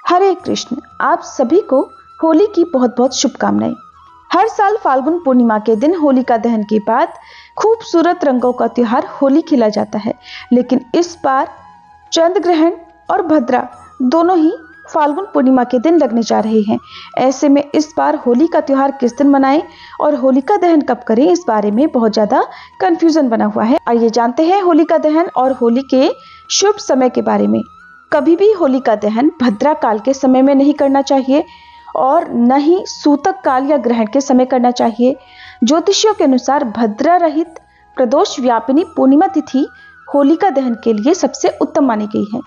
हरे कृष्ण। आप सभी को होली की बहुत बहुत शुभकामनाएं। हर साल फाल्गुन पूर्णिमा के दिन होलिका दहन के बाद खूबसूरत रंगों का त्योहार होली खेला जाता है, लेकिन इस बार चंद्र ग्रहण और भद्रा दोनों ही फाल्गुन पूर्णिमा के दिन लगने जा रहे हैं। ऐसे में इस बार होली का त्योहार किस दिन मनाएं और होलिका दहन कब करें, इस बारे में बहुत ज्यादा कंफ्यूजन बना हुआ है। आइए जानते हैं होलिका दहन और होली के शुभ समय के बारे में। कभी भी होलिका दहन भद्रा काल के समय में नहीं करना चाहिए और न ही सूतक काल या ग्रहण के समय करना चाहिए। ज्योतिषियों के अनुसार भद्रा रहित प्रदोष व्यापिनी पूर्णिमा तिथि होलिका दहन के लिए सबसे उत्तम मानी गई है।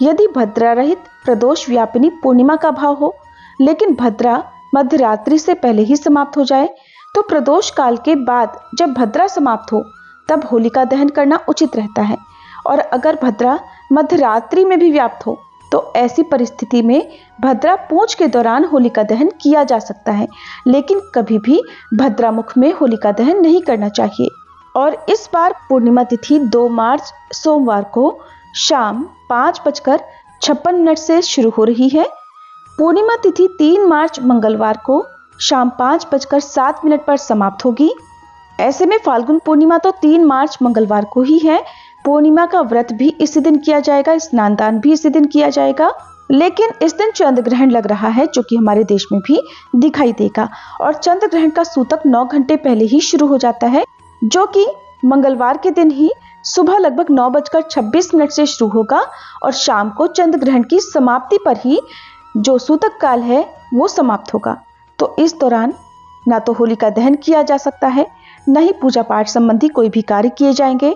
यदि भद्रा रहित प्रदोष व्यापिनी पूर्णिमा का भाव हो लेकिन भद्रा मध्यरात्रि से पहले ही समाप्त हो जाए तो प्रदोष काल के बाद जब भद्रा समाप्त हो तब होलिका दहन करना उचित रहता है। और अगर भद्रा मध्यरात्रि में भी व्याप्त हो तो ऐसी परिस्थिति में भद्रा पूंछ के दौरान होलिका दहन किया जा सकता है, लेकिन कभी भी भद्रा मुख में होलिका दहन नहीं करना चाहिए। और इस बार पूर्णिमा तिथि 2 मार्च सोमवार को शाम 5:56 से शुरू हो रही है। पूर्णिमा तिथि 3 मार्च मंगलवार को शाम 5:07 पर समाप्त होगी। ऐसे में फाल्गुन पूर्णिमा तो 3 मार्च मंगलवार को ही है। पूर्णिमा का व्रत भी इसी दिन किया जाएगा, स्नान दान भी इसी दिन किया जाएगा, लेकिन इस दिन चंद्र ग्रहण लग रहा है जो कि हमारे देश में भी दिखाई देगा। और चंद्र ग्रहण का सूतक 9 घंटे पहले ही शुरू हो जाता है, जो कि मंगलवार के दिन ही सुबह लगभग 9:26 से शुरू होगा और शाम को चंद्र ग्रहण की समाप्ति पर ही जो सूतक काल है वो समाप्त होगा। तो इस दौरान ना तो होलिका दहन किया जा सकता है, न ही पूजा पाठ संबंधी कोई भी कार्य किए जाएंगे।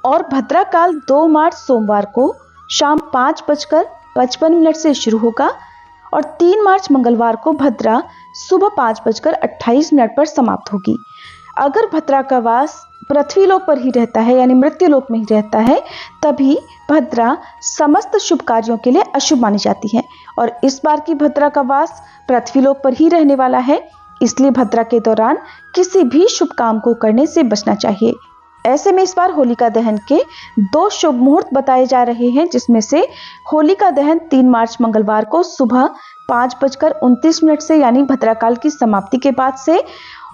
और भद्रा काल 2 मार्च सोमवार को शाम 5:55 से शुरू होगा और 3 मार्च मंगलवार को भद्रा सुबह 5:28 पर समाप्त होगी। अगर भद्रा का वास पृथ्वी लोक पर ही रहता है यानी मृत्यु लोक में ही रहता है तभी भद्रा समस्त शुभ कार्यों के लिए अशुभ मानी जाती है। और इस बार की भद्रा का वास पृथ्वी लोक पर ही रहने वाला है, इसलिए भद्रा के दौरान किसी भी शुभ काम को करने से बचना चाहिए। ऐसे में इस बार होलिका दहन के 2 शुभ मुहूर्त बताए जा रहे हैं, जिसमें से होलिका दहन 3 मार्च मंगलवार को सुबह 5:29 से यानी भद्रा काल की समाप्ति के बाद से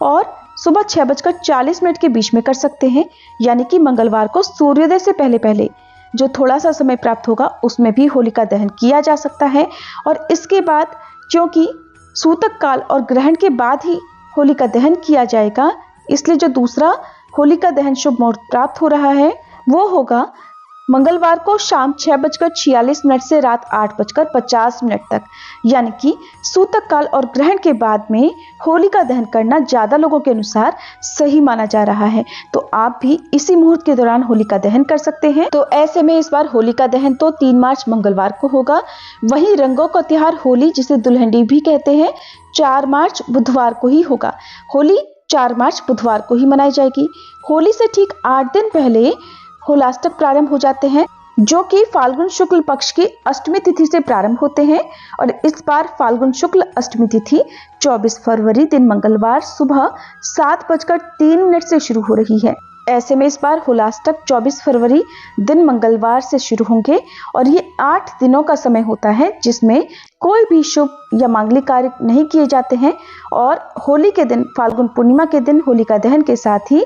और सुबह 6:40 के बीच में कर सकते हैं, यानी कि मंगलवार को सूर्योदय से पहले पहले जो थोड़ा सा समय प्राप्त होगा उसमें भी होलिका दहन किया जा सकता है। और इसके बाद क्योंकि सूतक काल और ग्रहण के बाद ही होलिका दहन किया जाएगा, इसलिए जो दूसरा होलिका दहन शुभ मुहूर्त प्राप्त हो रहा है वो होगा मंगलवार को शाम 6:46 से रात 8:50 तक, यानी कि सूतक काल और ग्रहण के बाद में होलिका दहन करना ज्यादा लोगों के अनुसार सही माना जा रहा है। तो आप भी इसी मुहूर्त के दौरान होलिका दहन कर सकते हैं। तो ऐसे में इस बार होलिका दहन तो 3 मार्च मंगलवार को होगा। वहीं रंगों का त्योहार होली, जिसे दुल्हन भी कहते हैं, 4 मार्च बुधवार को ही होगा। होली 4 मार्च बुधवार को ही मनाई जाएगी। होली से ठीक 8 दिन पहले होलाष्टक प्रारंभ हो जाते हैं, जो कि फाल्गुन शुक्ल पक्ष की अष्टमी तिथि से प्रारंभ होते हैं। और इस बार फाल्गुन शुक्ल अष्टमी तिथि 24 फरवरी दिन मंगलवार सुबह 7:03 से शुरू हो रही है। ऐसे में इस बार होलाष्टक 24 फरवरी दिन मंगलवार से शुरू होंगे और ये 8 दिनों का समय होता है जिसमें कोई भी शुभ या मांगलिक कार्य नहीं किए जाते हैं। और होली के दिन, फाल्गुन पूर्णिमा के दिन होलिका दहन के साथ ही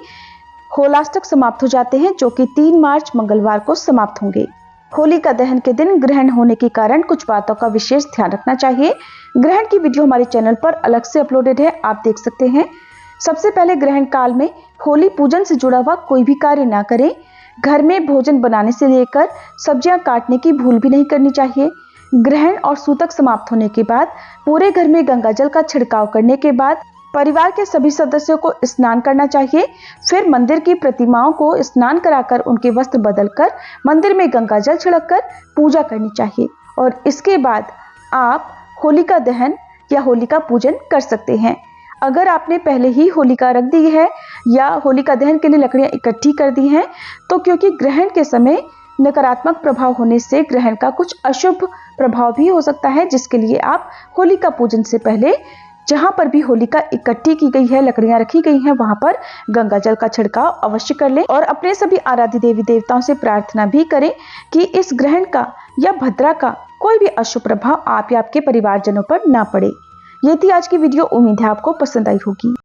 होलाष्टक समाप्त हो जाते हैं, जो कि 3 मार्च मंगलवार को समाप्त होंगे। होलिका दहन के दिन ग्रहण होने के कारण कुछ बातों का विशेष ध्यान रखना चाहिए। ग्रहण की वीडियो हमारे चैनल पर अलग से अपलोडेड है, आप देख सकते हैं। सबसे पहले ग्रहण काल में होली पूजन से जुड़ा हुआ कोई भी कार्य ना करें। घर में भोजन बनाने से लेकर सब्जियां काटने की भूल भी नहीं करनी चाहिए। ग्रहण और सूतक समाप्त होने के बाद पूरे घर में गंगा जल का छिड़काव करने के बाद परिवार के सभी सदस्यों को स्नान करना चाहिए। फिर मंदिर की प्रतिमाओं को स्नान कराकर उनके वस्त्र बदलकर मंदिर में गंगा जल छिड़ककर पूजा करनी चाहिए। और इसके बाद आप होलिका दहन या होलिका पूजन कर सकते हैं। अगर आपने पहले ही होलिका रख दी है या होलिका दहन के लिए लकड़ियां इकट्ठी कर दी हैं, तो क्योंकि ग्रहण के समय नकारात्मक प्रभाव होने से ग्रहण का कुछ अशुभ प्रभाव भी हो सकता है, जिसके लिए आप होलिका पूजन से पहले जहां पर भी होलिका इकट्ठी की गई है, लकड़ियां रखी गई हैं, वहां पर गंगा जल का छिड़काव अवश्य कर लें। और अपने सभी आराध्य देवी देवताओं से प्रार्थना भी करें कि इस ग्रहण का या भद्रा का कोई भी अशुभ प्रभाव आप या आपके परिवारजनों पर ना पड़े। ये थी आज की वीडियो। उम्मीद है आपको पसंद आई होगी।